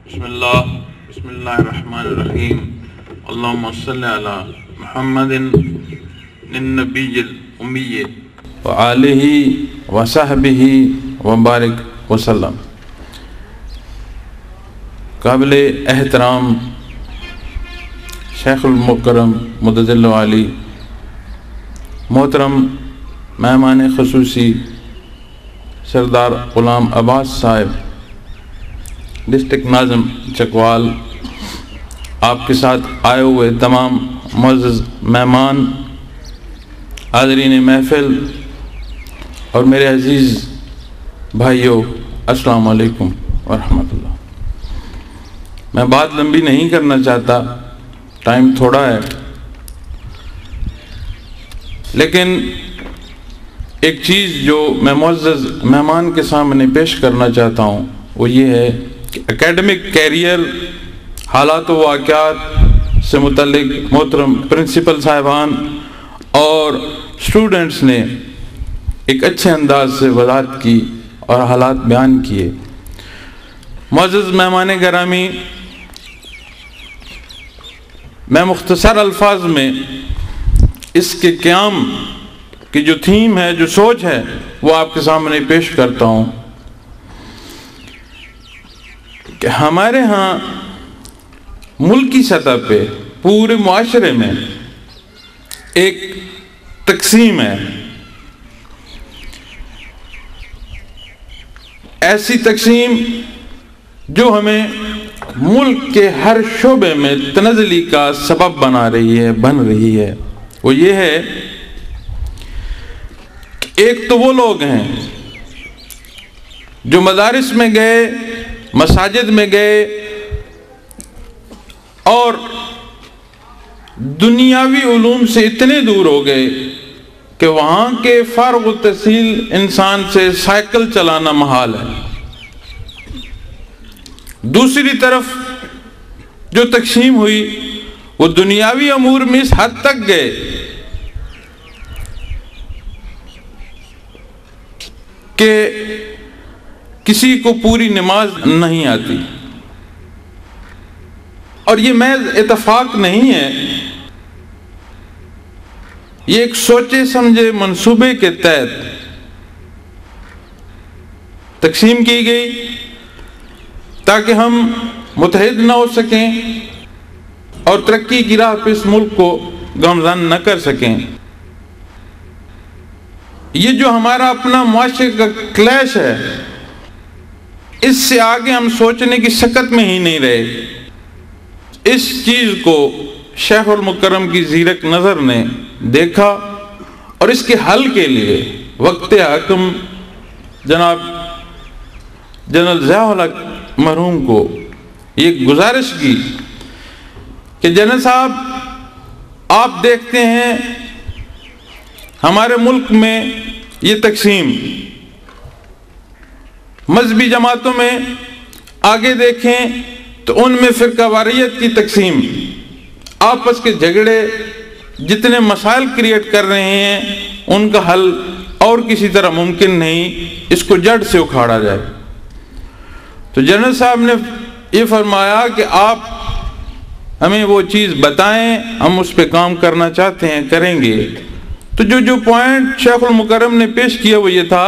بسم اللہ الرحمن الرحیم اللہم صلی علی محمد النبی الامی وآلہ وصحبہ وبارک وسلم۔ قابل احترام شیخ المکرم مدد اللہ علی، محترم مہمان خصوصی سردار غلام عباس صاحب، ڈسٹرکٹ ناظم چکوال، آپ کے ساتھ آئے ہوئے تمام معزز مہمان، حاضرین محفل اور میرے عزیز بھائیوں، السلام علیکم ورحمۃ اللہ۔ میں بات لمبی نہیں کرنا چاہتا، ٹائم تھوڑا ہے، لیکن ایک چیز جو میں معزز مہمان کے سامنے پیش کرنا چاہتا ہوں وہ یہ ہے کہ اکیڈمک کیریئر، حالات و واقعات سے متعلق محترم پرنسپل صاحبان اور اسٹوڈنٹس نے ایک اچھے انداز سے وضاحت کی اور حالات بیان کیے۔ معزز مہمان گرامی، میں مختصر الفاظ میں اس کے قیام کی جو تھیم ہے، جو سوچ ہے، وہ آپ کے سامنے پیش کرتا ہوں کہ ہمارے ہاں ملکی سطح پہ پورے معاشرے میں ایک تقسیم ہے، ایسی تقسیم جو ہمیں ملک کے ہر شعبے میں تنزلی کا سبب بن رہی ہے۔ وہ یہ ہے کہ ایک تو وہ لوگ ہیں جو مدارس میں گئے، مساجد میں گئے اور دنیاوی علوم سے اتنے دور ہو گئے کہ وہاں کے فارغ التحصیل انسان سے سائیکل چلانا محال ہے۔ دوسری طرف جو تقسیم ہوئی وہ دنیاوی امور میں اس حد تک گئے کہ کسی کو پوری نماز نہیں آتی، اور یہ محض اتفاق نہیں ہے، یہ ایک سوچے سمجھے منصوبے کے تحت تقسیم کی گئی تاکہ ہم متحد نہ ہو سکیں اور ترقی کی راہ پہ اس ملک کو گامزن نہ کر سکیں۔ یہ جو ہمارا اپنا معاشرے کا کلیش ہے، اس سے آگے ہم سوچنے کی سکت میں ہی نہیں رہے۔ اس چیز کو شیخ المکرم کی زیرک نظر نے دیکھا اور اس کے حل کے لیے وقت حاکم جناب جنرل ضیاء الحق مرحوم کو یہ گزارش کی کہ جنرل صاحب، آپ دیکھتے ہیں ہمارے ملک میں یہ تقسیم، مذہبی جماعتوں میں آگے دیکھیں تو ان میں فرقہ واریت کی تقسیم، آپس کے جھگڑے، جتنے مسائل کریٹ کر رہے ہیں ان کا حل اور کسی طرح ممکن نہیں، اس کو جڑ سے اکھاڑا جائے۔ تو جنرل صاحب نے یہ فرمایا کہ آپ ہمیں وہ چیز بتائیں، ہم اس پہ کام کرنا چاہتے ہیں، کریں گے۔ تو جو پوائنٹ شیخ المکرم نے پیش کیا وہ یہ تھا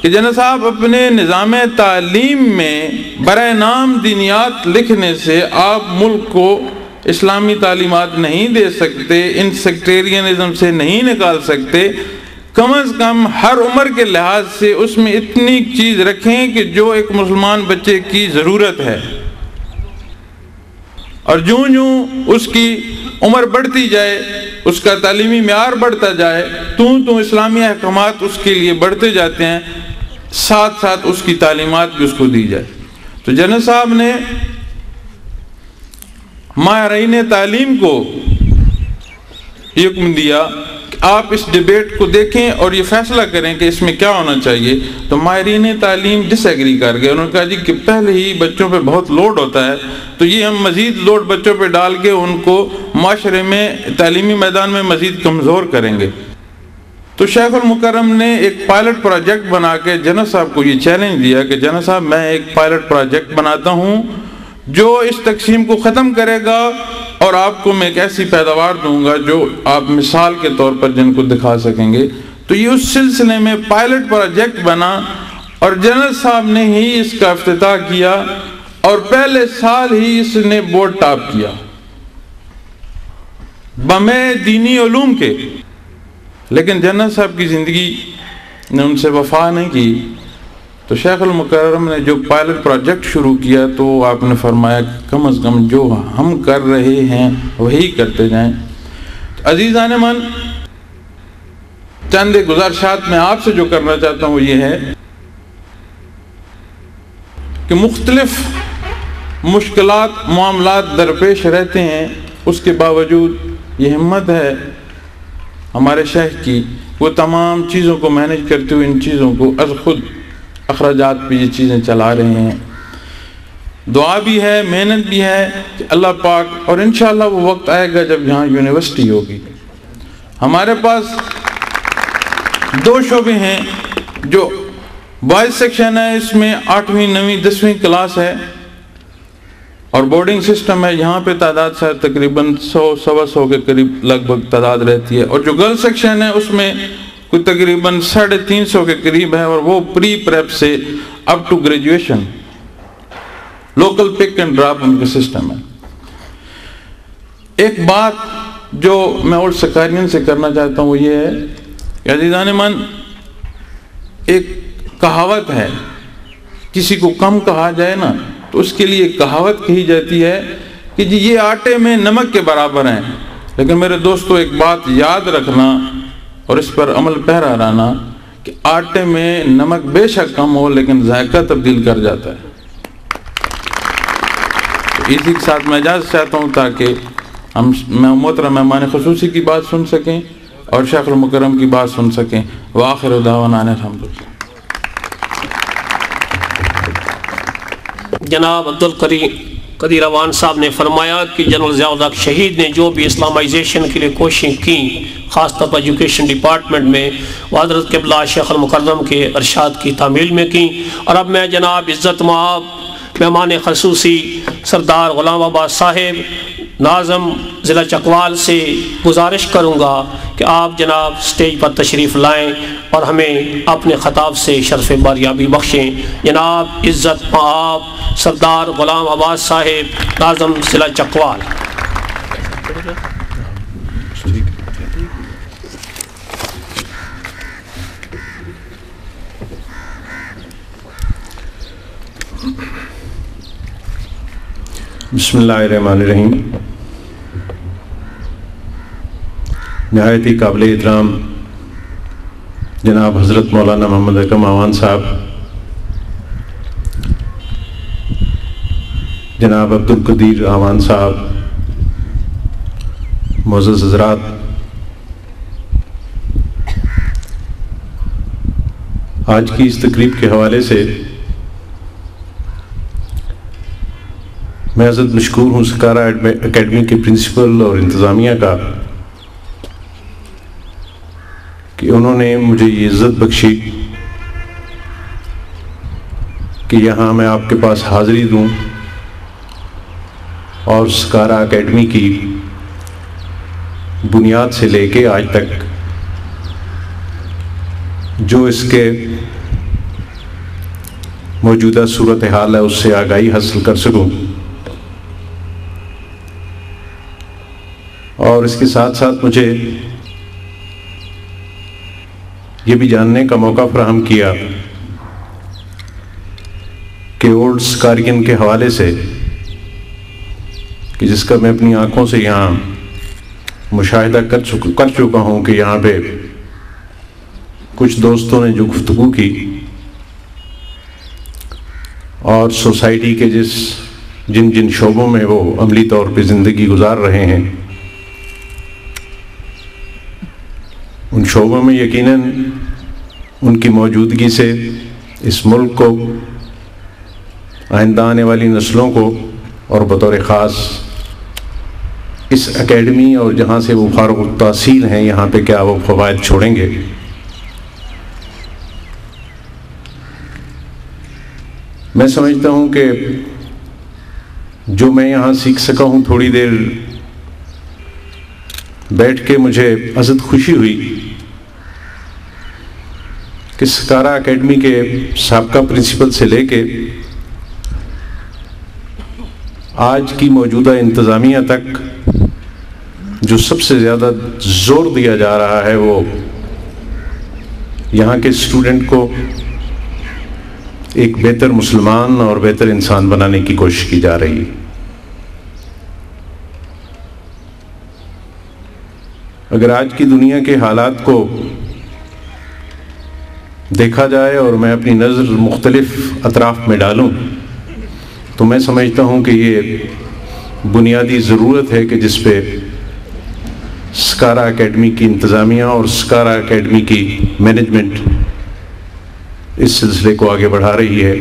کہ جنرل صاحب، اپنے نظام تعلیم میں برائے نام دینیات لکھنے سے آپ ملک کو اسلامی تعلیمات نہیں دے سکتے، ان سیکٹیرینزم سے نہیں نکال سکتے، کم از کم ہر عمر کے لحاظ سے اس میں اتنی چیز رکھیں کہ جو ایک مسلمان بچے کی ضرورت ہے، اور جوں اس کی عمر بڑھتی جائے، اس کا تعلیمی معیار بڑھتا جائے تو اسلامی احکامات اس کے لیے بڑھتے جاتے ہیں، ساتھ ساتھ اس کی تعلیمات بھی اس کو دی جائے۔ تو جنرل صاحب نے ماہرین تعلیم کو یہ حکم دیا کہ آپ اس ڈیبیٹ کو دیکھیں اور یہ فیصلہ کریں کہ اس میں کیا ہونا چاہیے۔ تو ماہرین تعلیم ڈس ایگری کر گئے، انہوں نے کہا جی کہ پہلے ہی بچوں پہ بہت لوڈ ہوتا ہے، تو یہ ہم مزید لوڈ بچوں پہ ڈال کے ان کو معاشرے میں تعلیمی میدان میں مزید کمزور کریں گے۔ تو شیخ المکرم نے ایک پائلٹ پروجیکٹ بنا کے جنرل صاحب کو یہ چیلنج دیا کہ جنرل صاحب، میں ایک پائلٹ پروجیکٹ بناتا ہوں جو اس تقسیم کو ختم کرے گا، اور آپ کو میں ایک ایسی پیداوار دوں گا جو آپ مثال کے طور پر جن کو دکھا سکیں گے۔ تو یہ اس سلسلے میں پائلٹ پروجیکٹ بنا، اور جنرل صاحب نے ہی اس کا افتتاح کیا، اور پہلے سال ہی اس نے بورڈ ٹاپ کیا بمے دینی علوم کے۔ لیکن جنرل صاحب کی زندگی نے ان سے وفا نہیں کی، تو شیخ المکرم نے جو پائلٹ پروجیکٹ شروع کیا تو آپ نے فرمایا کم از کم جو ہم کر رہے ہیں وہی کرتے جائیں۔ عزیزان من، چند گزارشات میں آپ سے جو کرنا چاہتا ہوں وہ یہ ہے کہ مختلف مشکلات معاملات درپیش رہتے ہیں، اس کے باوجود یہ ہمت ہے ہمارے شیخ کی، وہ تمام چیزوں کو مینج کرتے ہوئے ان چیزوں کو از خود اخراجات پہ یہ چیزیں چلا رہے ہیں۔ دعا بھی ہے، محنت بھی ہے کہ اللہ پاک، اور انشاءاللہ وہ وقت آئے گا جب یہاں یونیورسٹی ہوگی۔ ہمارے پاس 2 شعبے ہیں، جو بوائز سیکشن ہے، اس میں 8ویں 9ویں 10ویں کلاس ہے، اور بورڈنگ سسٹم ہے، یہاں پہ تعداد شاید تقریباً 100-125 کے قریب لگ بھگ تعداد رہتی ہے، اور جو گرل سیکشن ہے اس میں کوئی تقریباً 350 کے قریب ہے، اور وہ پری پریپ سے up to graduation local pick and drop ان کا سسٹم ہے۔ ایک بات جو میں اولڈ سکارین سے کرنا چاہتا ہوں وہ یہ ہے کہ عزیزان من، ایک کہاوت ہے، کسی کو کم کہا جائے نا تو اس کے لیے کہاوت کہی جاتی ہے کہ جی یہ آٹے میں نمک کے برابر ہیں، لیکن میرے دوستو ایک بات یاد رکھنا اور اس پر عمل پیرا رہنا کہ آٹے میں نمک بے شک کم ہو لیکن ذائقہ تبدیل کر جاتا ہے۔ اسی کے ساتھ میں اجازت چاہتا ہوں تاکہ ہم محترم مہمان خصوصی کی بات سن سکیں اور شیخ المکرم کی بات سن سکیں۔ وآخر دعوانا الحمدللہ۔ جناب عبدالقدیر اوان صاحب نے فرمایا کہ جنرل ضیاء الحق شہید نے جو بھی اسلامائزیشن کے لیے کوششیں کی، خاص طور پر ایجوکیشن ڈپارٹمنٹ میں، وہ حضرت قبلہ شیخ المکرم کے ارشاد کی تعمیل میں کی۔ اور اب میں جناب عزت مآب مہمان خصوصی سردار غلام عباس صاحب ناظم ضلع چکوال سے گزارش کروں گا کہ آپ جناب سٹیج پر تشریف لائیں اور ہمیں اپنے خطاب سے شرف باریابی بخشیں۔ جناب عزت مآب سردار غلام عباس صاحب ناظم ضلع چکوال۔ بسم اللہ الرحمن الرحیم۔ نہایت ہی قابل احترام جناب حضرت مولانا محمد اکرم اوان صاحب، جناب عبدالقدیر اوان صاحب، معزز حضرات، آج کی اس تقریب کے حوالے سے میں عزت مشکور ہوں سکارا اکیڈمی کے پرنسپل اور انتظامیہ کا کہ انہوں نے مجھے یہ عزت بخشی کہ یہاں میں آپ کے پاس حاضری دوں اور سکارا اکیڈمی کی بنیاد سے لے کے آج تک جو اس کے موجودہ صورتحال ہے اس سے آگاہی حاصل کر سکوں، اور اس کے ساتھ ساتھ مجھے یہ بھی جاننے کا موقع فراہم کیا کہ اولڈ سکارین کے حوالے سے، کہ جس کا میں اپنی آنکھوں سے یہاں مشاہدہ کر چکا ہوں کہ یہاں پہ کچھ دوستوں نے جو گفتگو کی اور سوسائٹی کے جن شعبوں میں وہ عملی طور پہ زندگی گزار رہے ہیں، ان شعبوں میں یقیناً ان کی موجودگی سے اس ملک کو، آئندہ آنے والی نسلوں کو، اور بطور خاص اس اکیڈمی اور جہاں سے وہ فارغ التحصیل ہیں یہاں پہ کیا وہ فوائد چھوڑیں گے۔ میں سمجھتا ہوں کہ جو میں یہاں سیکھ سکا ہوں تھوڑی دیر بیٹھ کے مجھے ازد خوشی ہوئی کہ سکارا اکیڈمی کے سابقہ پرنسپل سے لے کے آج کی موجودہ انتظامیہ تک جو سب سے زیادہ زور دیا جا رہا ہے وہ یہاں کے اسٹوڈنٹ کو ایک بہتر مسلمان اور بہتر انسان بنانے کی کوشش کی جا رہی ہے۔ اگر آج کی دنیا کے حالات کو دیکھا جائے اور میں اپنی نظر مختلف اطراف میں ڈالوں تو میں سمجھتا ہوں کہ یہ بنیادی ضرورت ہے کہ جس پہ سکارا اکیڈمی کی انتظامیہ اور سکارا اکیڈمی کی مینجمنٹ اس سلسلے کو آگے بڑھا رہی ہے،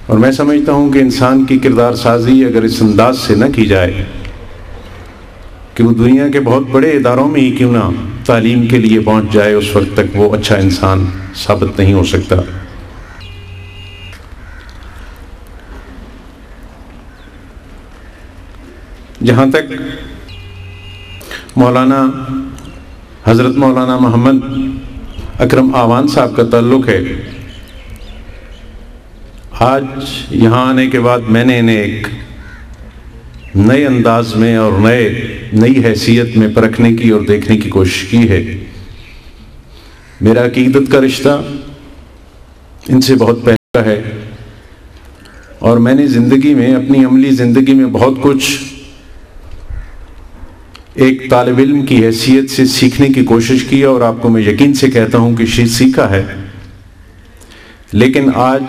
اور میں سمجھتا ہوں کہ انسان کی کردار سازی اگر اس انداز سے نہ کی جائے کہ وہ دنیا کے بہت بڑے اداروں میں ہی کیوں نہ تعلیم کے لیے پہنچ جائے، اس وقت تک وہ اچھا انسان ثابت نہیں ہو سکتا۔ جہاں تک حضرت مولانا محمد اکرم آوان صاحب کا تعلق ہے، آج یہاں آنے کے بعد میں نے انہیں ایک نئے انداز میں اور نئی حیثیت میں پرکھنے کی اور دیکھنے کی کوشش کی ہے۔ میرا عقیدت کا رشتہ ان سے بہت پہلے کا ہے، اور میں نے زندگی میں اپنی عملی زندگی میں بہت کچھ ایک طالب علم کی حیثیت سے سیکھنے کی کوشش کی، اور آپ کو میں یقین سے کہتا ہوں کہ سیکھا ہے، لیکن آج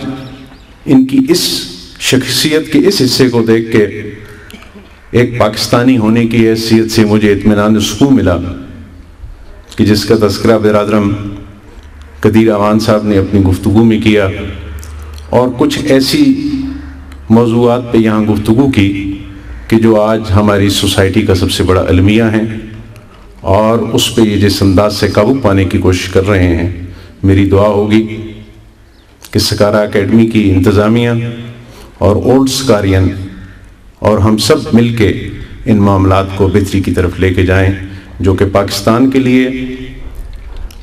ان کی اس شخصیت کے اس حصے کو دیکھ کے ایک پاکستانی ہونے کی حیثیت سے مجھے اطمینان سکون ملا کہ جس کا تذکرہ برادرم قدیر آوان صاحب نے اپنی گفتگو میں کیا، اور کچھ ایسی موضوعات پہ یہاں گفتگو کی کہ جو آج ہماری سوسائٹی کا سب سے بڑا المیہ ہیں، اور اس پہ یہ جس انداز سے قابو پانے کی کوشش کر رہے ہیں۔ میری دعا ہوگی کہ سکارا اکیڈمی کی انتظامیہ اور اولڈ سکارین اور ہم سب مل کے ان معاملات کو بہتری کی طرف لے کے جائیں، جو کہ پاکستان کے لیے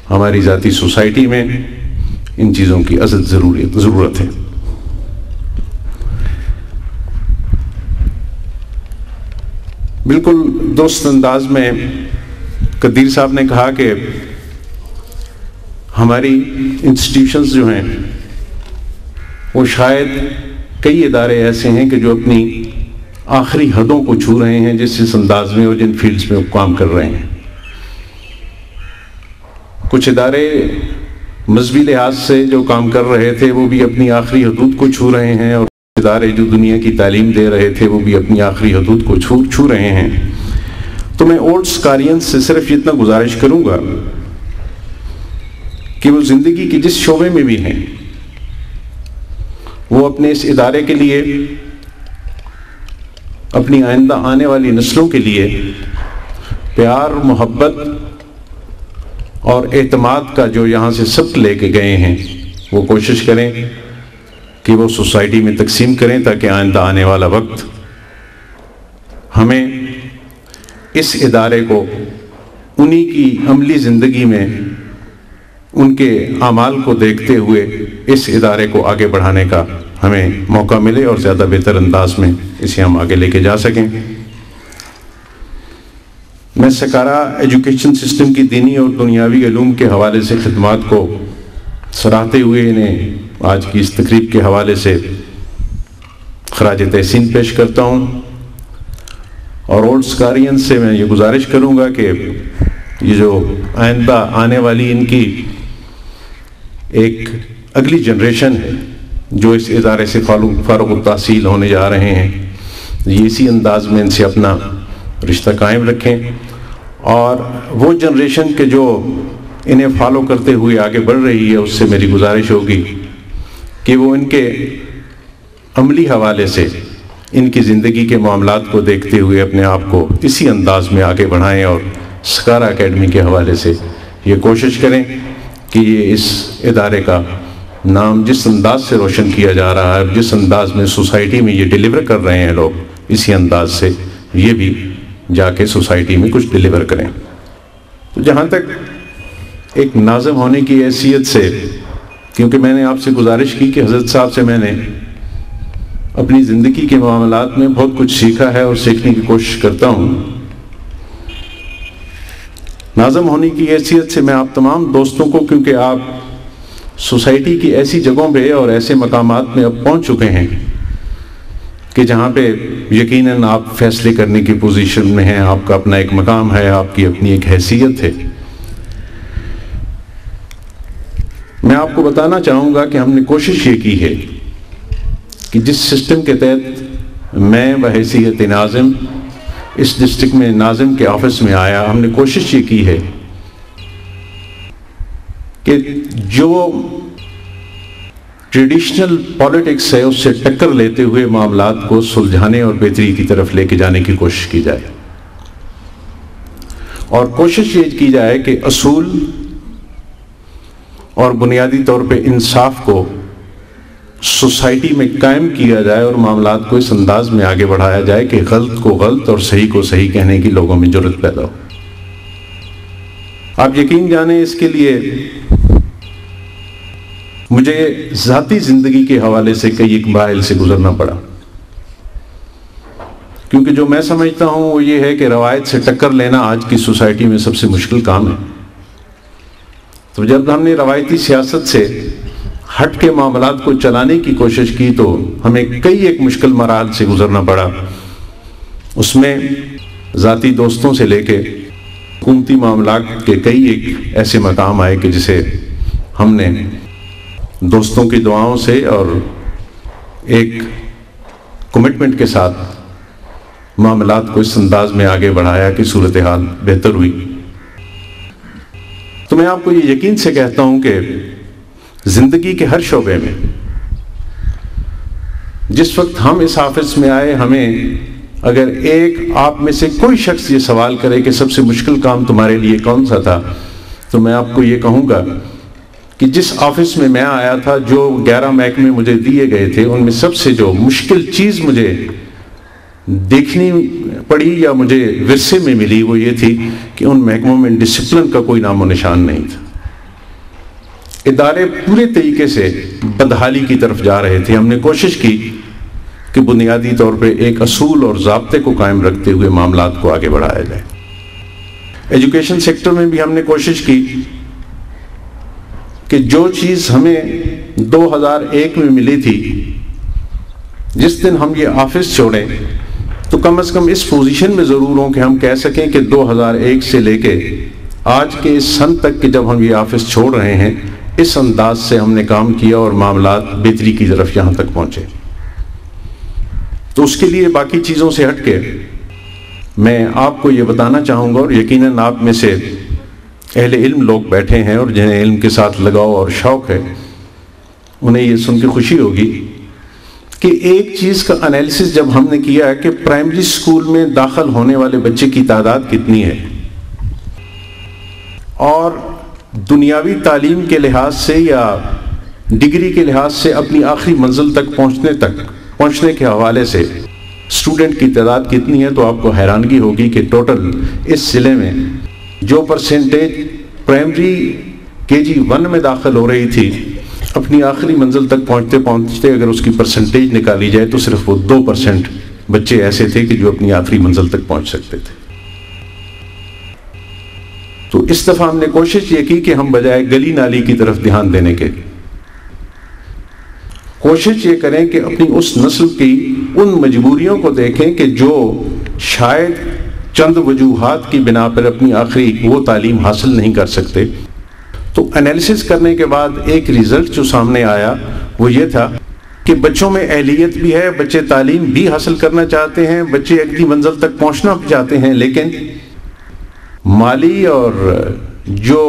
ہماری ذاتی سوسائٹی میں ان چیزوں کی ازد ضرورت ہے۔ بالکل دوست انداز میں قدیر صاحب نے کہا کہ ہماری انسٹیٹیوشنز جو ہیں وہ شاید کئی ادارے ایسے ہیں کہ جو اپنی آخری حدوں کو چھو رہے ہیں جس انداز میں اور جن فیلڈز میں وہ کام کر رہے ہیں۔ کچھ ادارے مذہبی لحاظ سے جو کام کر رہے تھے وہ بھی اپنی آخری حدود کو چھو رہے ہیں، اور ادارے جو دنیا کی تعلیم دے رہے تھے وہ بھی اپنی آخری حدود کو چھو رہے ہیں۔ تو میں اولڈ سکارینز سے صرف اتنا گزارش کروں گا کہ وہ زندگی کی جس شعبے میں بھی ہیں وہ اپنے اس ادارے کے لیے، اپنی آئندہ آنے والی نسلوں کے لیے پیار، محبت اور اعتماد کا جو یہاں سے سبق لے کے گئے ہیں وہ کوشش کریں کہ وہ سوسائٹی میں تقسیم کریں، تاکہ آئندہ آنے والا وقت ہمیں اس ادارے کو انہی کی عملی زندگی میں ان کے اعمال کو دیکھتے ہوئے اس ادارے کو آگے بڑھانے کا ہمیں موقع ملے اور زیادہ بہتر انداز میں اسے ہم آگے لے کے جا سکیں۔ میں سکارا ایجوکیشن سسٹم کی دینی اور دنیاوی علوم کے حوالے سے خدمات کو سراہتے ہوئے انہیں آج کی اس تقریب کے حوالے سے خراج تحسین پیش کرتا ہوں، اور اولڈ سکارین سے میں یہ گزارش کروں گا کہ یہ جو آئندہ آنے والی ان کی ایک اگلی جنریشن ہے جو اس ادارے سے فارغ التحصیل ہونے جا رہے ہیں، یہ اسی انداز میں ان سے اپنا رشتہ قائم رکھیں، اور وہ جنریشن کے جو انہیں فالو کرتے ہوئے آگے بڑھ رہی ہے اس سے میری گزارش ہوگی کہ وہ ان کے عملی حوالے سے ان کی زندگی کے معاملات کو دیکھتے ہوئے اپنے آپ کو اسی انداز میں آگے بڑھائیں، اور سکارا اکیڈمی کے حوالے سے یہ کوشش کریں کہ یہ اس ادارے کا نام جس انداز سے روشن کیا جا رہا ہے، جس انداز میں سوسائٹی میں یہ ڈیلیور کر رہے ہیں لوگ، اسی انداز سے یہ بھی جا کے سوسائٹی میں کچھ ڈیلیور کریں۔ تو جہاں تک ایک ناظم ہونے کی حیثیت سے، کیونکہ میں نے آپ سے گزارش کی کہ حضرت صاحب سے میں نے اپنی زندگی کے معاملات میں بہت کچھ سیکھا ہے اور سیکھنے کی کوشش کرتا ہوں، ناظم ہونے کی حیثیت سے میں آپ تمام دوستوں کو، کیونکہ آپ سوسائٹی کی ایسی جگہوں پہ اور ایسے مقامات میں اب پہنچ چکے ہیں کہ جہاں پہ یقیناً آپ فیصلے کرنے کی پوزیشن میں ہیں، آپ کا اپنا ایک مقام ہے، آپ کی اپنی ایک حیثیت ہے۔ میں آپ کو بتانا چاہوں گا کہ ہم نے کوشش یہ کی ہے کہ جس سسٹم کے تحت میں بحیثیت ناظم اس ڈسٹرکٹ میں ناظم کے آفس میں آیا، ہم نے کوشش یہ کی ہے کہ جو ٹریڈیشنل پالیٹکس ہے اس سے ٹکر لیتے ہوئے معاملات کو سلجھانے اور بہتری کی طرف لے کے جانے کی کوشش کی جائے، اور کوشش یہ کی جائے کہ اصول اور بنیادی طور پہ انصاف کو سوسائٹی میں قائم کیا جائے اور معاملات کو اس انداز میں آگے بڑھایا جائے کہ غلط کو غلط اور صحیح کو صحیح کہنے کی لوگوں میں جرأت پیدا ہو۔ آپ یقین جانیں، اس کے لیے مجھے ذاتی زندگی کے حوالے سے کئی ایک مراحل سے گزرنا پڑا، کیونکہ جو میں سمجھتا ہوں وہ یہ ہے کہ روایت سے ٹکر لینا آج کی سوسائٹی میں سب سے مشکل کام ہے۔ تو جب ہم نے روایتی سیاست سے ہٹ کے معاملات کو چلانے کی کوشش کی تو ہمیں کئی ایک مشکل مراحل سے گزرنا پڑا۔ اس میں ذاتی دوستوں سے لے کے حکومتی معاملات کے کئی ایک ایسے مقام آئے کہ جسے ہم نے دوستوں کی دعاؤں سے اور ایک کمٹمنٹ کے ساتھ معاملات کو اس انداز میں آگے بڑھایا کہ صورتحال بہتر ہوئی۔ تو میں آپ کو یہ یقین سے کہتا ہوں کہ زندگی کے ہر شعبے میں جس وقت ہم اس آفس میں آئے، ہمیں اگر ایک آپ میں سے کوئی شخص یہ سوال کرے کہ سب سے مشکل کام تمہارے لیے کون سا تھا، تو میں آپ کو یہ کہوں گا کہ جس آفس میں میں آیا تھا، جو 11 محکمے مجھے دیے گئے تھے، ان میں سب سے جو مشکل چیز مجھے دیکھنی پڑی یا مجھے ورثے میں ملی وہ یہ تھی کہ ان محکموں میں ڈسپلن کا کوئی نام و نشان نہیں تھا۔ ادارے پورے طریقے سے بدحالی کی طرف جا رہے تھے۔ ہم نے کوشش کی کہ بنیادی طور پہ ایک اصول اور ضابطے کو قائم رکھتے ہوئے معاملات کو آگے بڑھایا جائے۔ ایجوکیشن سیکٹر میں بھی ہم نے کوشش کی کہ جو چیز ہمیں 2001 میں ملی تھی، جس دن ہم یہ آفس چھوڑیں تو کم از کم اس پوزیشن میں ضرور ہوں کہ ہم کہہ سکیں کہ 2001 سے لے کے آج کے اس سن تک کہ جب ہم یہ آفس چھوڑ رہے ہیں، اس انداز سے ہم نے کام کیا اور معاملات بہتری کی طرف یہاں تک پہنچے۔ تو اس کے لیے باقی چیزوں سے ہٹ کے میں آپ کو یہ بتانا چاہوں گا، اور یقیناً آپ میں سے اہل علم لوگ بیٹھے ہیں اور جنہیں علم کے ساتھ لگاؤ اور شوق ہے، انہیں یہ سن کے خوشی ہوگی کہ ایک چیز کا انالیسس جب ہم نے کیا ہے کہ پرائمری سکول میں داخل ہونے والے بچے کی تعداد کتنی ہے، اور دنیاوی تعلیم کے لحاظ سے یا ڈگری کے لحاظ سے اپنی آخری منزل تک پہنچنے کے حوالے سے اسٹوڈنٹ کی تعداد کتنی ہے، تو آپ کو حیرانگی ہوگی کہ ٹوٹل اس ضلع میں جو پرسنٹیج پرائمری KG1 میں داخل ہو رہی تھی، اپنی آخری منزل تک پہنچتے اگر اس کی پرسنٹیج نکالی جائے تو صرف وہ 2% بچے ایسے تھے کہ جو اپنی آخری منزل تک پہنچ سکتے تھے۔ تو اس دفعہ ہم نے کوشش یہ کی کہ ہم بجائے گلی نالی کی طرف دھیان دینے کے کوشش یہ کریں کہ اپنی اس نسل کی ان مجبوریوں کو دیکھیں کہ جو شاید چند وجوہات کی بنا پر اپنی آخری وہ تعلیم حاصل نہیں کر سکتے۔ تو انالیسس کرنے کے بعد ایک ریزلٹ جو سامنے آیا وہ یہ تھا کہ بچوں میں اہلیت بھی ہے، بچے تعلیم بھی حاصل کرنا چاہتے ہیں، بچے اگلی منزل تک پہنچنا چاہتے ہیں، لیکن مالی اور جو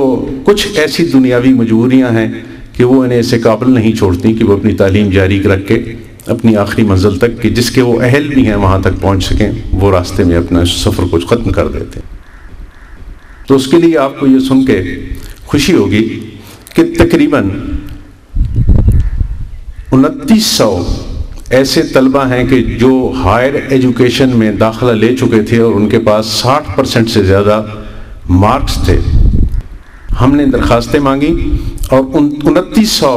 کچھ ایسی دنیاوی مجبوریاں ہیں کہ وہ انہیں اسے قابل نہیں چھوڑتی کہ وہ اپنی تعلیم جاری رکھ کے اپنی آخری منزل تک کہ جس کے وہ اہل بھی ہیں وہاں تک پہنچ سکیں، وہ راستے میں اپنا سفر کو ختم کر دیتے ہیں۔ تو اس کے لیے آپ کو یہ سن کے خوشی ہوگی کہ تقریباً 2900 ایسے طلبہ ہیں کہ جو ہائر ایجوکیشن میں داخلہ لے چکے تھے اور ان کے پاس 60% سے زیادہ مارکس تھے. ہم نے درخواستیں مانگی اور 2900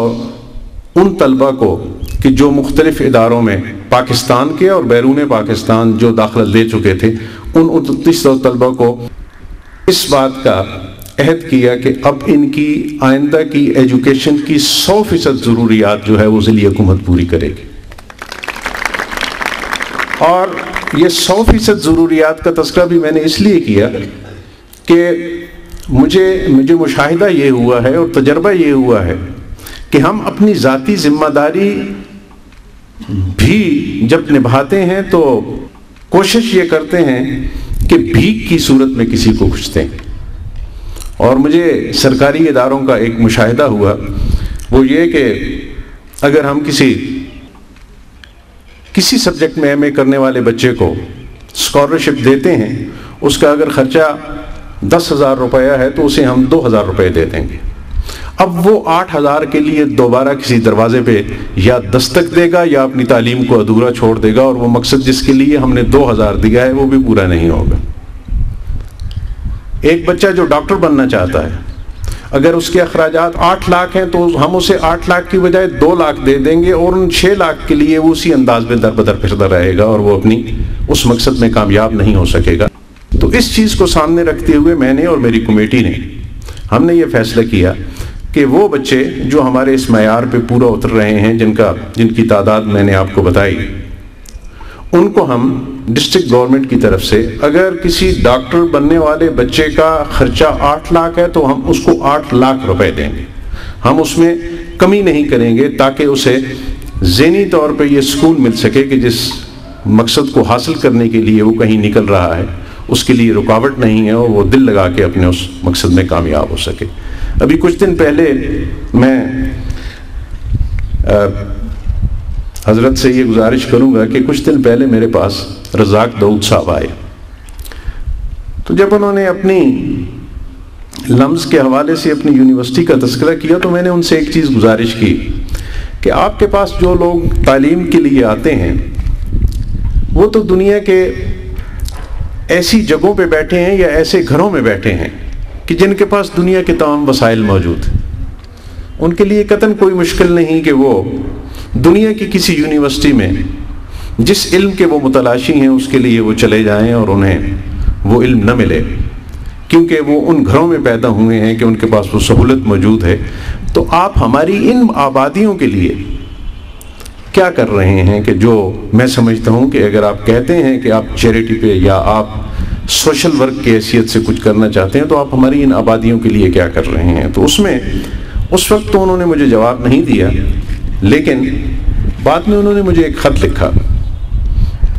ان طلبہ کو کہ جو مختلف اداروں میں پاکستان کے اور بیرون پاکستان جو داخلہ لے چکے تھے، ان 2900 طلبہ کو اس بات کا عہد کیا کہ اب ان کی آئندہ کی ایجوکیشن کی 100% ضروریات جو ہے وہ ضلعی حکومت پوری کرے گی. اور یہ 100% ضروریات کا تذکرہ بھی میں نے اس لیے کیا کہ مجھے مشاہدہ یہ ہوا ہے اور تجربہ یہ ہوا ہے کہ ہم اپنی ذاتی ذمہ داری بھی جب نبھاتے ہیں تو کوشش یہ کرتے ہیں کہ بھیک کی صورت میں کسی کو کچھ دیں. اور مجھے سرکاری اداروں کا ایک مشاہدہ ہوا، وہ یہ کہ اگر ہم کسی سبجیکٹ میں ایم اے کرنے والے بچے کو اسکالرشپ دیتے ہیں، اس کا اگر خرچہ 10,000 روپیہ ہے تو اسے ہم 2,000 روپے دے دیں گے. اب وہ 8,000 کے لیے دوبارہ کسی دروازے پہ یا دستک دے گا یا اپنی تعلیم کو ادھورا چھوڑ دے گا، اور وہ مقصد جس کے لیے ہم نے 2,000 دیا ہے وہ بھی پورا نہیں ہوگا. ایک بچہ جو ڈاکٹر بننا چاہتا ہے، اگر اس کے اخراجات 8 لاکھ ہیں تو ہم اسے 8 لاکھ کی بجائے 2 لاکھ دے دیں گے، اور ان 6 لاکھ کے لیے وہ اسی انداز میں در بدر پھرتا رہے گا اور وہ اپنی اس مقصد میں کامیاب نہیں ہو سکے گا. تو اس چیز کو سامنے رکھتے ہوئے میں نے اور میری کمیٹی نے ہم نے یہ فیصلہ کیا کہ وہ بچے جو ہمارے اس معیار پہ پورا اتر رہے ہیں، جن کی تعداد میں نے آپ کو بتائی، ان کو ہم ڈسٹرکٹ گورنمنٹ کی طرف سے، اگر کسی ڈاکٹر بننے والے بچے کا خرچہ 8 لاکھ ہے تو ہم اس کو 8 لاکھ روپے دیں گے. ہم اس میں کمی نہیں کریں گے تاکہ اسے ذہنی طور پہ یہ سکون مل سکے کہ جس مقصد کو حاصل کرنے کے لیے وہ کہیں نکل رہا ہے اس کے لیے رکاوٹ نہیں ہے اور وہ دل لگا کے اپنے اس مقصد میں کامیاب ہو سکے. ابھی کچھ دن پہلے میں حضرت سے یہ گزارش کروں گا کہ کچھ دن پہلے میرے پاس رزاق داؤد صاحب آئے. تو جب انہوں نے اپنی لمز کے حوالے سے اپنی یونیورسٹی کا تذکرہ کیا تو میں نے ان سے ایک چیز گزارش کی کہ آپ کے پاس جو لوگ تعلیم کے لیے آتے ہیں وہ تو دنیا کے ایسی جگہوں پہ بیٹھے ہیں یا ایسے گھروں میں بیٹھے ہیں کہ جن کے پاس دنیا کے تمام وسائل موجود ہیں. ان کے لیے قطعاً کوئی مشکل نہیں کہ وہ دنیا کی کسی یونیورسٹی میں جس علم کے وہ متلاشی ہیں اس کے لیے وہ چلے جائیں اور انہیں وہ علم نہ ملے، کیونکہ وہ ان گھروں میں پیدا ہوئے ہیں کہ ان کے پاس وہ سہولت موجود ہے. تو آپ ہماری ان آبادیوں کے لیے کیا کر رہے ہیں کہ جو میں سمجھتا ہوں کہ اگر آپ کہتے ہیں کہ آپ چیریٹی پہ یا آپ سوشل ورک کی حیثیت سے کچھ کرنا چاہتے ہیں تو آپ ہماری ان آبادیوں کے لیے کیا کر رہے ہیں. تو اس وقت تو انہوں نے مجھے جواب نہیں دیا، لیکن بعد میں انہوں نے مجھے ایک خط لکھا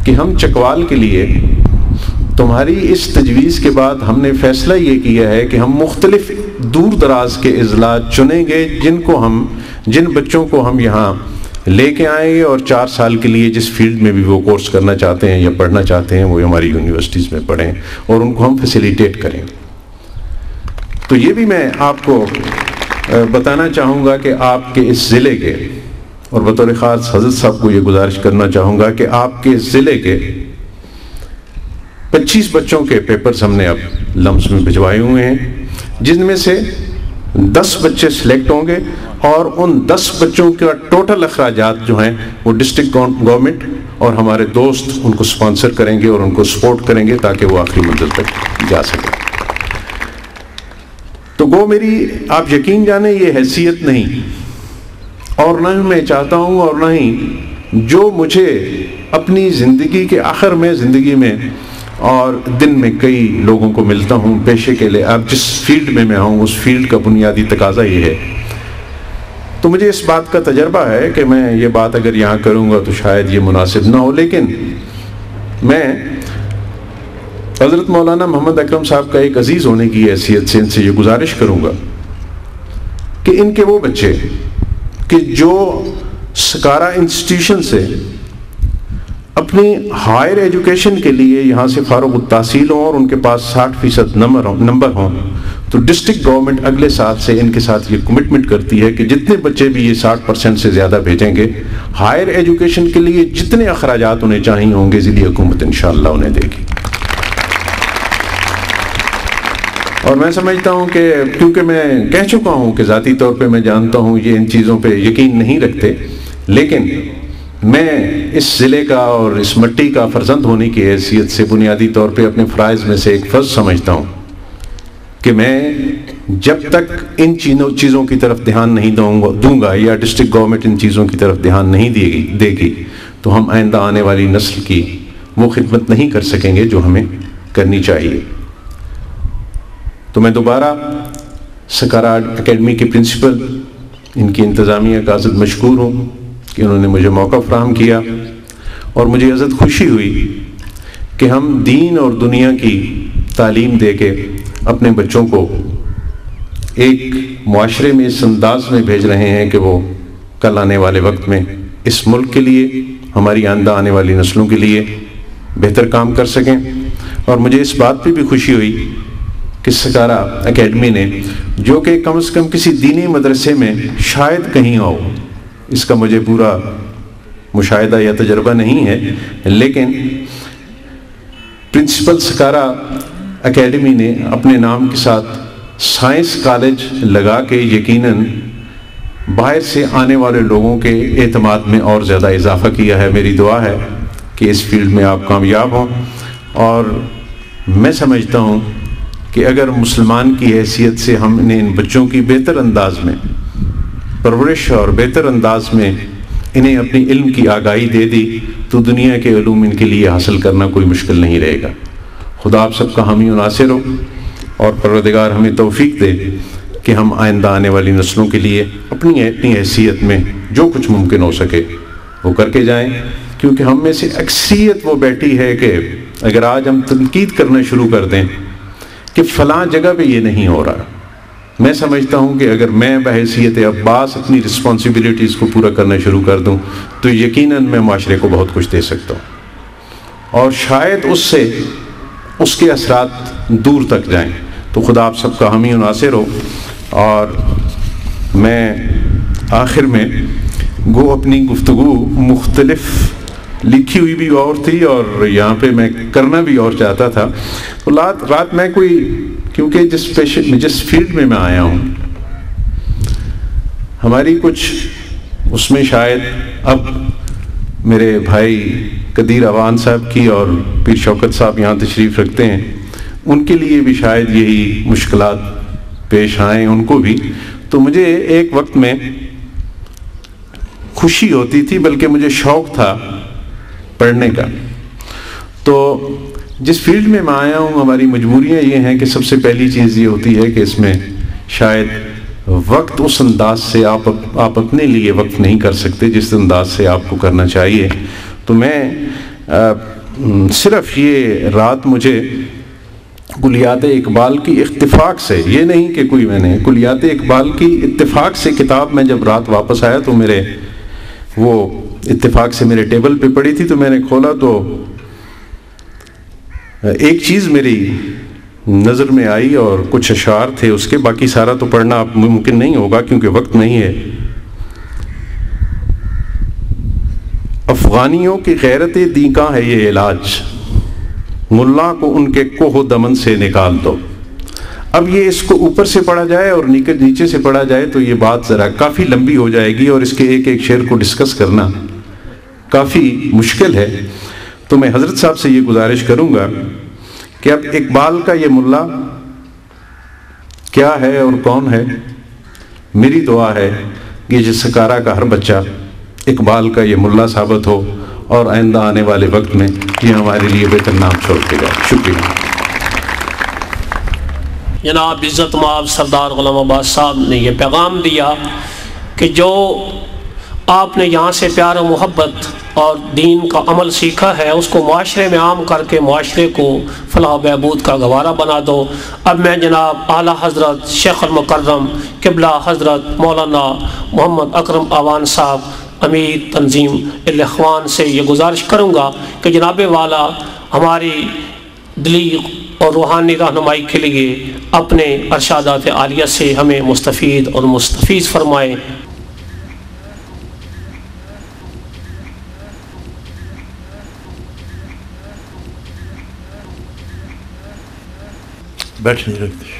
کہ ہم چکوال کے لیے تمہاری اس تجویز کے بعد ہم نے فیصلہ یہ کیا ہے کہ ہم مختلف دور دراز کے اضلاع چنیں گے جن بچوں کو ہم یہاں لے کے آئیں گے اور 4 سال کے لیے جس فیلڈ میں بھی وہ کورس کرنا چاہتے ہیں یا پڑھنا چاہتے ہیں وہ ہماری یونیورسٹیز میں پڑھیں اور ان کو ہم فیسیلیٹیٹ کریں. تو یہ بھی میں آپ کو بتانا چاہوں گا کہ آپ کے اس ضلع کے، اور بطور خاص حضرت صاحب کو یہ گزارش کرنا چاہوں گا کہ آپ کے ضلع کے 25 بچوں کے پیپرز ہم نے اب لمس میں بھجوائے ہوئے ہیں، جن میں سے 10 بچے سلیکٹ ہوں گے اور ان 10 بچوں کا ٹوٹل اخراجات جو ہیں وہ ڈسٹرکٹ گورنمنٹ اور ہمارے دوست ان کو سپانسر کریں گے اور ان کو سپورٹ کریں گے تاکہ وہ آخری منزل تک جا سکیں. تو گو میری آپ یقین جانیں یہ حیثیت نہیں، اور نہ میں چاہتا ہوں اور نہ ہی جو مجھے اپنی زندگی کے آخر میں زندگی میں اور دن میں کئی لوگوں کو ملتا ہوں پیشے کے لیے، اب جس فیلڈ میں میں ہوں اس فیلڈ کا بنیادی تقاضا یہ ہے. تو مجھے اس بات کا تجربہ ہے کہ میں یہ بات اگر یہاں کروں گا تو شاید یہ مناسب نہ ہو، لیکن میں حضرت مولانا محمد اکرم صاحب کا ایک عزیز ہونے کی حیثیت سے ان سے یہ گزارش کروں گا کہ ان کے وہ بچے کہ جو سکارا انسٹیٹیوشن سے اپنی ہائر ایجوکیشن کے لیے یہاں سے فارغ التحصیل ہوں اور ان کے پاس 60% نمبر ہوں، تو ڈسٹرکٹ گورنمنٹ اگلے سال سے ان کے ساتھ یہ کمٹمنٹ کرتی ہے کہ جتنے بچے بھی یہ 60% سے زیادہ بھیجیں گے، ہائر ایجوکیشن کے لیے جتنے اخراجات انہیں چاہیے ہوں گے ضلعی حکومت انشاءاللہ انہیں دے گی۔ اور میں سمجھتا ہوں کہ کیونکہ میں کہہ چکا ہوں کہ ذاتی طور پہ میں جانتا ہوں یہ ان چیزوں پہ یقین نہیں رکھتے، لیکن میں اس ضلع کا اور اس مٹی کا فرزند ہونے کی حیثیت سے بنیادی طور پہ اپنے فرائض میں سے ایک فرض سمجھتا ہوں کہ میں جب تک ان چیزوں کی طرف دھیان نہیں دوں گا یا ڈسٹرکٹ گورنمنٹ ان چیزوں کی طرف دھیان نہیں دے گی تو ہم آئندہ آنے والی نسل کی وہ خدمت نہیں کر سکیں گے جو ہمیں کرنی چاہیے۔ تو میں دوبارہ سکارا اکیڈمی کے پرنسپل، ان کی انتظامیہ کا عزت مشکور ہوں کہ انہوں نے مجھے موقع فراہم کیا، اور مجھے عزت خوشی ہوئی کہ ہم دین اور دنیا کی تعلیم دے کے اپنے بچوں کو ایک معاشرے میں اس انداز میں بھیج رہے ہیں کہ وہ کل آنے والے وقت میں اس ملک کے لیے، ہماری آئندہ آنے والی نسلوں کے لیے بہتر کام کر سکیں۔ اور مجھے اس بات پہ بھی خوشی ہوئی کہ سکارا اکیڈمی نے، جو کہ کم از کم کسی دینی مدرسے میں شاید کہیں ہو، اس کا مجھے پورا مشاہدہ یا تجربہ نہیں ہے، لیکن پرنسپل سکارا اکیڈمی نے اپنے نام کے ساتھ سائنس کالج لگا کے یقیناً باہر سے آنے والے لوگوں کے اعتماد میں اور زیادہ اضافہ کیا ہے۔ میری دعا ہے کہ اس فیلڈ میں آپ کامیاب ہوں، اور میں سمجھتا ہوں کہ اگر مسلمان کی حیثیت سے ہم نے ان بچوں کی بہتر انداز میں پرورش اور بہتر انداز میں انہیں اپنی علم کی آگاہی دے دی تو دنیا کے علوم ان کے لیے حاصل کرنا کوئی مشکل نہیں رہے گا۔ خدا آپ سب کا حامی و ناصر ہو، اور پروردگار ہمیں توفیق دے کہ ہم آئندہ آنے والی نسلوں کے لیے اپنی حیثیت میں جو کچھ ممکن ہو سکے وہ کر کے جائیں، کیونکہ ہم میں سے اکثریت وہ بیٹھی ہے کہ اگر آج ہم تنقید کرنا شروع کر دیں کہ فلاں جگہ پہ یہ نہیں ہو رہا، میں سمجھتا ہوں کہ اگر میں بحیثیت عباس اپنی رسپانسبلٹیز کو پورا کرنا شروع کر دوں تو یقیناً میں معاشرے کو بہت کچھ دے سکتا ہوں، اور شاید اس کے اثرات دور تک جائیں۔ تو خدا آپ سب کا حامی و ناصر ہو، اور میں آخر میں گو اپنی گفتگو مختلف لکھی ہوئی بھی اور تھی اور یہاں پہ میں کرنا بھی اور چاہتا تھا، تو رات میں کیونکہ جس فیلڈ میں آیا ہوں ہماری کچھ اس میں شاید اب میرے بھائی قدیر اوان صاحب کی اور پیر شوکت صاحب یہاں تشریف رکھتے ہیں، ان کے لیے بھی شاید یہی مشکلات پیش آئیں ان کو بھی۔ تو مجھے ایک وقت میں خوشی ہوتی تھی، بلکہ مجھے شوق تھا پڑھنے کا۔ تو جس فیلڈ میں آیا ہوں ہماری مجبوریاں یہ ہیں کہ سب سے پہلی چیز یہ ہوتی ہے کہ اس میں شاید وقت اس انداز سے آپ اپنے لیے وقت نہیں کر سکتے جس انداز سے آپ کو کرنا چاہیے۔ تو میں صرف یہ رات مجھے کلیات اقبال کی اتفاق سے، یہ نہیں کہ میں نے کلیات اقبال کی اتفاق سے کتاب میں جب رات واپس آیا تو میرے وہ اتفاق سے میرے ٹیبل پہ پڑی تھی، تو میں نے کھولا تو ایک چیز میری نظر میں آئی اور کچھ اشعار تھے اس کے، باقی سارا تو پڑھنا اب ممکن نہیں ہوگا کیونکہ وقت نہیں ہے۔ افغانیوں کی غیرت دی کا ہے یہ علاج، ملا کو ان کے کوہ دمن سے نکال دو۔ اب یہ اس کو اوپر سے پڑھا جائے اور نیچے سے پڑھا جائے تو یہ بات ذرا کافی لمبی ہو جائے گی، اور اس کے ایک ایک شعر کو ڈسکس کرنا کافی مشکل ہے۔ تو میں حضرت صاحب سے یہ گزارش کروں گا کہ اب اقبال کا یہ ملا کیا ہے اور کون ہے؟ میری دعا ہے کہ جس سکارا کا ہر بچہ اقبال کا یہ ملا ثابت ہو، اور آئندہ آنے والے وقت میں یہ ہمارے لیے بہتر نام چھوڑ کے جائے۔ شکریہ۔ جناب عزت مآب سردار غلام عباس صاحب نے یہ پیغام دیا کہ جو آپ نے یہاں سے پیار و محبت اور دین کا عمل سیکھا ہے اس کو معاشرے میں عام کر کے معاشرے کو فلاح و بہبود کا گوارا بنا دو۔ اب میں جناب اعلیٰ حضرت شیخ المکرم قبلہ حضرت مولانا محمد اکرم اوان صاحب امیر تنظیم الاخوان سے یہ گزارش کروں گا کہ جناب والا ہماری دلی اور روحانی رہنمائی کے لیے اپنے ارشادات عالیہ سے ہمیں مستفید اور مستفیض فرمائے۔ بیٹھنے رکھتے۔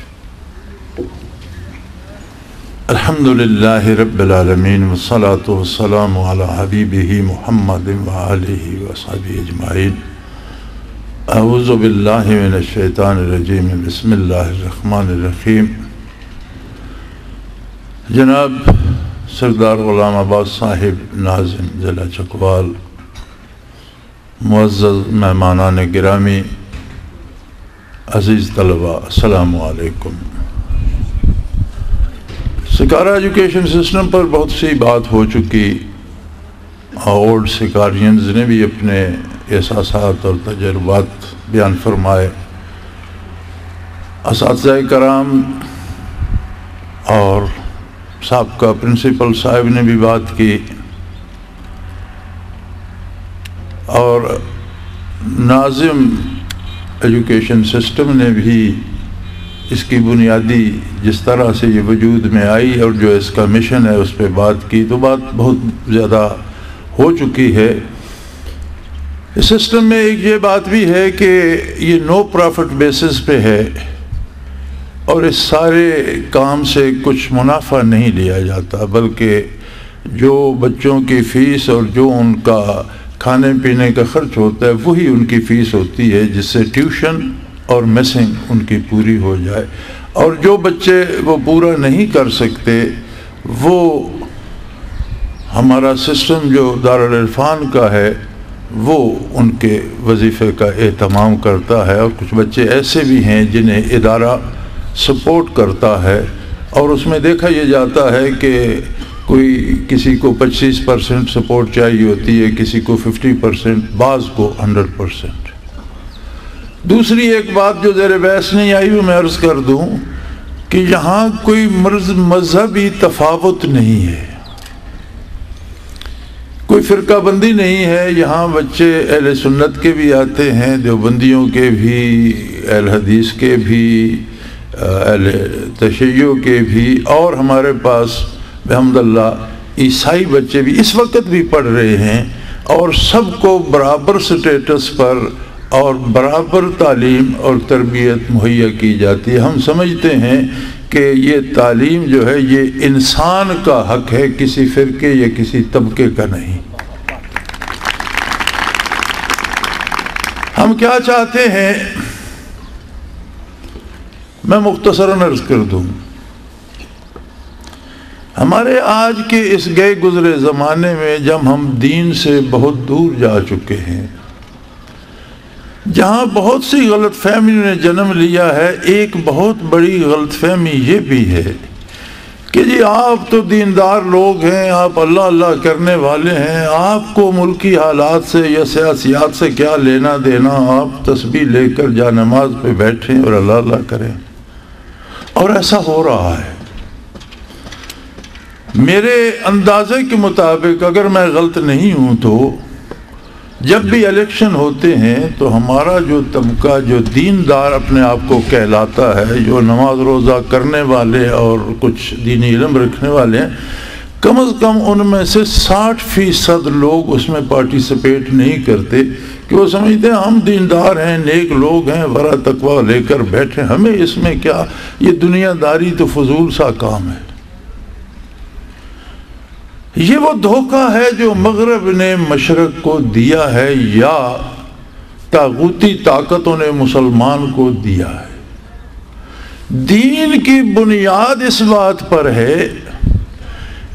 الحمدللہ رب العالمین والصلاة والسلام علی حبیبہ محمد وآلہ وصحبہ اجمعین۔ اعوذ باللہ من الشیطان الرجیم، بسم اللہ الرحمن الرحیم۔ جناب سردار غلام عباس صاحب ناظم ضلع چکوال، معزز مہمانان گرامی، عزیز طلباء، السلام علیکم۔ سکارا ایجوکیشن سسٹم پر بہت سی بات ہو چکی، اولڈ سکارینز نے بھی اپنے احساسات اور تجربات بیان فرمائے، اساتذہ کرام اور سابقہ پرنسپل صاحب نے بھی بات کی، اور ناظم ایجوکیشن سسٹم نے بھی اس کی بنیادی جس طرح سے یہ وجود میں آئی اور جو اس کا مشن ہے اس پہ بات کی، تو بات بہت زیادہ ہو چکی ہے۔ اس سسٹم میں ایک یہ بات بھی ہے کہ یہ نو پرافٹ بیسس پہ ہے، اور اس سارے کام سے کچھ منافع نہیں لیا جاتا، بلکہ جو بچوں کی فیس اور جو ان کا کھانے پینے کا خرچ ہوتا ہے وہی ان کی فیس ہوتی ہے، جس سے ٹیوشن اور میسنگ ان کی پوری ہو جائے، اور جو بچے وہ پورا نہیں کر سکتے وہ ہمارا سسٹم جو دارالعرفان کا ہے وہ ان کے وظیفے کا اہتمام کرتا ہے، اور کچھ بچے ایسے بھی ہیں جنہیں ادارہ سپورٹ کرتا ہے، اور اس میں دیکھا یہ جاتا ہے کہ کوئی کسی کو 25% سپورٹ چاہیے ہوتی ہے، کسی کو 50%، بعض کو 100%۔ دوسری ایک بات جو زیر بحث نہیں آئی وہ میں عرض کر دوں کہ یہاں کوئی مذہبی تفاوت نہیں ہے، کوئی فرقہ بندی نہیں ہے۔ یہاں بچے اہل سنت کے بھی آتے ہیں، دیوبندیوں کے بھی، اہل حدیث کے بھی، اہل تشیع کے بھی، اور ہمارے پاس بحمد اللہ عیسائی بچے بھی اس وقت بھی پڑھ رہے ہیں، اور سب کو برابر سٹیٹس پر اور برابر تعلیم اور تربیت مہیا کی جاتی ہے۔ ہم سمجھتے ہیں کہ یہ تعلیم جو ہے یہ انسان کا حق ہے، کسی فرقے یا کسی طبقے کا نہیں۔ ہم کیا چاہتے ہیں میں مختصراً عرض کر دوں۔ ہمارے آج کے اس گئے گزرے زمانے میں جب ہم دین سے بہت دور جا چکے ہیں، جہاں بہت سی غلط فہمیوں نے جنم لیا ہے، ایک بہت بڑی غلط فہمی یہ بھی ہے کہ جی آپ تو دیندار لوگ ہیں، آپ اللہ اللہ کرنے والے ہیں، آپ کو ملکی حالات سے یا سیاسیات سے کیا لینا دینا، آپ تسبیح لے کر جا نماز پہ بیٹھیں اور اللہ اللہ کریں۔ اور ایسا ہو رہا ہے۔ میرے اندازے کے مطابق اگر میں غلط نہیں ہوں تو جب بھی الیکشن ہوتے ہیں تو ہمارا جو طبقہ جو دیندار اپنے آپ کو کہلاتا ہے، جو نماز روزہ کرنے والے اور کچھ دینی علم رکھنے والے ہیں، کم از کم ان میں سے 60% لوگ اس میں پارٹیسپیٹ نہیں کرتے، کہ وہ سمجھتے ہیں ہم دیندار ہیں، نیک لوگ ہیں، ورع تقویٰ لے کر بیٹھے، ہمیں اس میں کیا، یہ دنیا داری تو فضول سا کام ہے۔ یہ وہ دھوکہ ہے جو مغرب نے مشرق کو دیا ہے، یا طاغوتی طاقتوں نے مسلمان کو دیا ہے۔ دین کی بنیاد اس بات پر ہے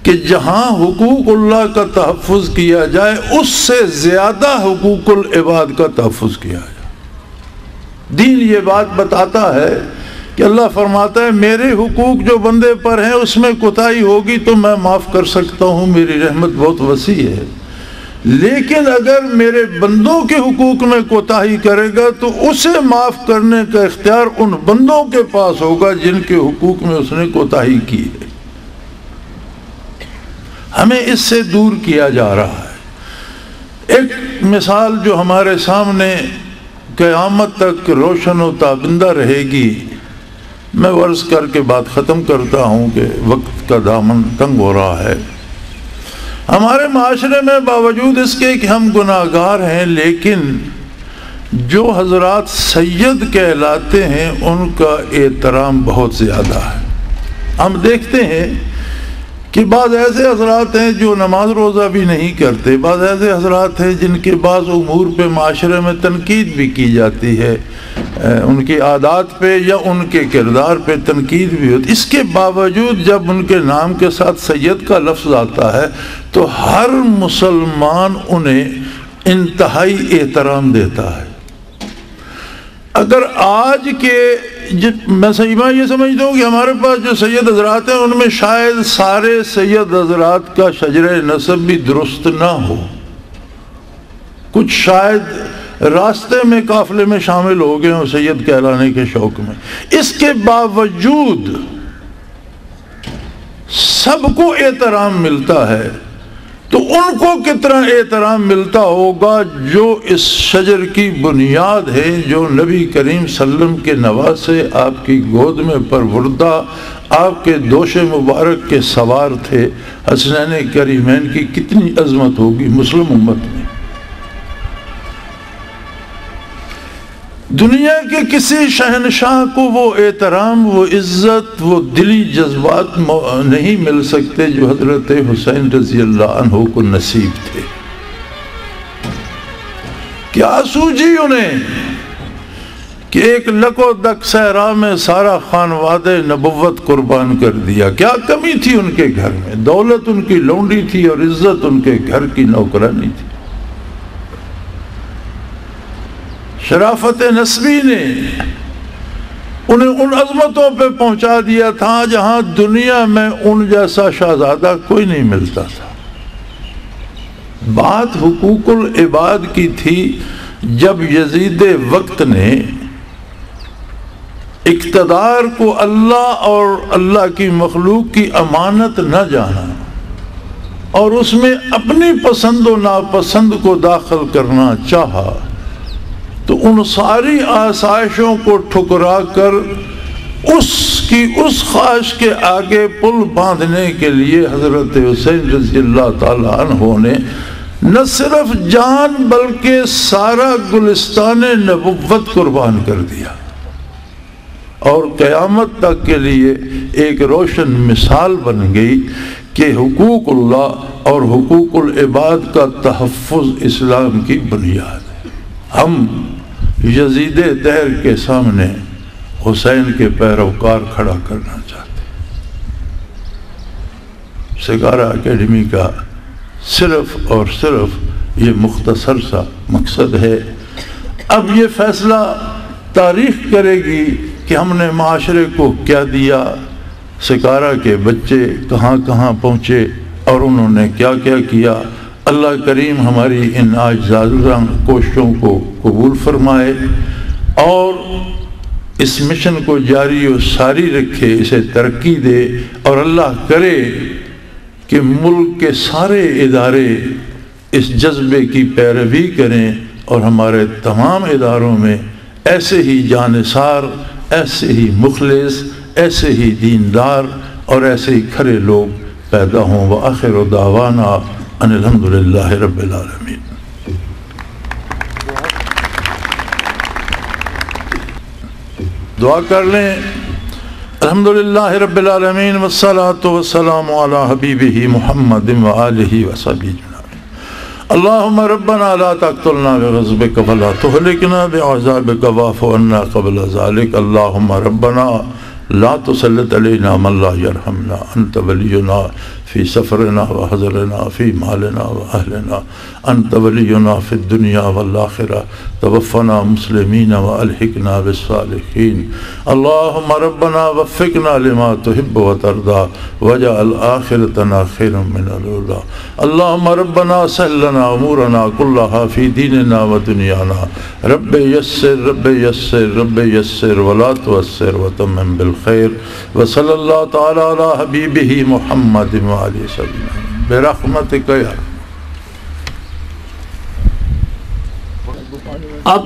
کہ جہاں حقوق اللہ کا تحفظ کیا جائے اس سے زیادہ حقوق العباد کا تحفظ کیا جائے۔ دین یہ بات بتاتا ہے کہ اللہ فرماتا ہے میرے حقوق جو بندے پر ہیں اس میں کوتاہی ہوگی تو میں معاف کر سکتا ہوں، میری رحمت بہت وسیع ہے، لیکن اگر میرے بندوں کے حقوق میں کوتاہی کرے گا تو اسے معاف کرنے کا اختیار ان بندوں کے پاس ہوگا جن کے حقوق میں اس نے کوتاہی کی ہے۔ ہمیں اس سے دور کیا جا رہا ہے۔ ایک مثال جو ہمارے سامنے قیامت تک روشن و تابندہ رہے گی۔ میں عرض کر کے بات ختم کرتا ہوں کہ وقت کا دامن تنگ ہو رہا ہے۔ ہمارے معاشرے میں باوجود اس کے کہ ہم گناہگار ہیں، لیکن جو حضرات سید کہلاتے ہیں ان کا احترام بہت زیادہ ہے۔ ہم دیکھتے ہیں کہ بعض ایسے حضرات ہیں جو نماز روزہ بھی نہیں کرتے، بعض ایسے حضرات ہیں جن کے بعض امور پہ معاشرے میں تنقید بھی کی جاتی ہے، ان کی عادات پہ یا ان کے کردار پہ تنقید بھی ہوتی، اس کے باوجود جب ان کے نام کے ساتھ سید کا لفظ آتا ہے تو ہر مسلمان انہیں انتہائی احترام دیتا ہے۔ اگر آج کے میں یہ سمجھتا ہوں کہ ہمارے پاس جو سید حضرات ہیں ان میں شاید سارے سید حضرات کا شجرہ نسب بھی درست نہ ہو، کچھ شاید راستے میں قافلے میں شامل ہو گئے ہوں سید کہلانے کے شوق میں، اس کے باوجود سب کو احترام ملتا ہے، تو ان کو کتنا احترام ملتا ہوگا جو اس شجر کی بنیاد ہے، جو نبی کریم صلی اللہ علیہ وسلم کے نواسے آپ کی گود میں پروردہ، آپ کے دوش مبارک کے سوار تھے، حسنین کریمین کی کتنی عظمت ہوگی مسلم امت میں۔ دنیا کے کسی شہنشاہ کو وہ احترام، وہ عزت، وہ دلی جذبات نہیں مل سکتے جو حضرت حسین رضی اللہ عنہ کو نصیب تھے۔ کیا سوجی انہیں کہ ایک لک و دک صحرا میں سارا خانواد نبوت قربان کر دیا؟ کیا کمی تھی ان کے گھر میں؟ دولت ان کی لونڈی تھی اور عزت ان کے گھر کی نوکرانی تھی۔ شرافت نسبی نے انہیں ان عظمتوں پہ پہنچا دیا تھا جہاں دنیا میں ان جیسا شہزادہ کوئی نہیں ملتا تھا۔ بات حقوق العباد کی تھی، جب یزید وقت نے اقتدار کو اللہ اور اللہ کی مخلوق کی امانت نہ جانا اور اس میں اپنی پسند و ناپسند کو داخل کرنا چاہا، تو ان ساری آسائشوں کو ٹھکرا کر اس خواہش کے آگے پل باندھنے کے لیے حضرت حسین رضی اللہ تعالی عنہ نے نہ صرف جان بلکہ سارا گلستان نبوت قربان کر دیا، اور قیامت تک کے لیے ایک روشن مثال بن گئی کہ حقوق اللہ اور حقوق العباد کا تحفظ اسلام کی بنیاد ہے۔ ہم یزید دہر کے سامنے حسین کے پیروکار کھڑا کرنا چاہتے ہیں۔ سکارا اکیڈمی کا صرف اور صرف یہ مختصر سا مقصد ہے۔ اب یہ فیصلہ تاریخ کرے گی کہ ہم نے معاشرے کو کیا دیا، سکارا کے بچے کہاں کہاں پہنچے اور انہوں نے کیا کیا کیا۔ اللہ کریم ہماری ان عاجزانہ کوششوں کو قبول فرمائے اور اس مشن کو جاری و ساری رکھے، اسے ترقی دے، اور اللہ کرے کہ ملک کے سارے ادارے اس جذبے کی پیروی کریں اور ہمارے تمام اداروں میں ایسے ہی جانثار، ایسے ہی مخلص، ایسے ہی دیندار اور ایسے ہی کھرے لوگ پیدا ہوں۔ وآخر دعوانا ان الحمدللہ رب العالمین۔ دعا کر لیں۔ الحمدللہ رب العالمین والصلاة والسلام علی حبیبہ محمد وآلہ وصحبہ اجمعین۔ اللہم ربنا لا تقتلنا بغضبک ولا تہلکنا بعذابک واعف عنا قبل ذلک۔ اللہم ربنا لا تسلط علینا من لا یرحمنا، انت ولینا فی سفرنا وحضرنا فی مالنا واہلنا، انت ولینا فی الدنیا والآخرہ، توفنا مسلمین والحقنا بالصالحین۔ اللہم ربنا وفقنا لما تحب وترضى واجعل آخرتنا خیرا من الاولی۔ اللہم ربنا سہل لنا امورنا کلها فی دیننا ودنیانا، رب یسر رب یسر رب یسر ولا تعسر وتمم بالخیر، وصلی اللہ تعالی علی حبیبہ محمد وآلہ وسلم برحمتک یا۔ اب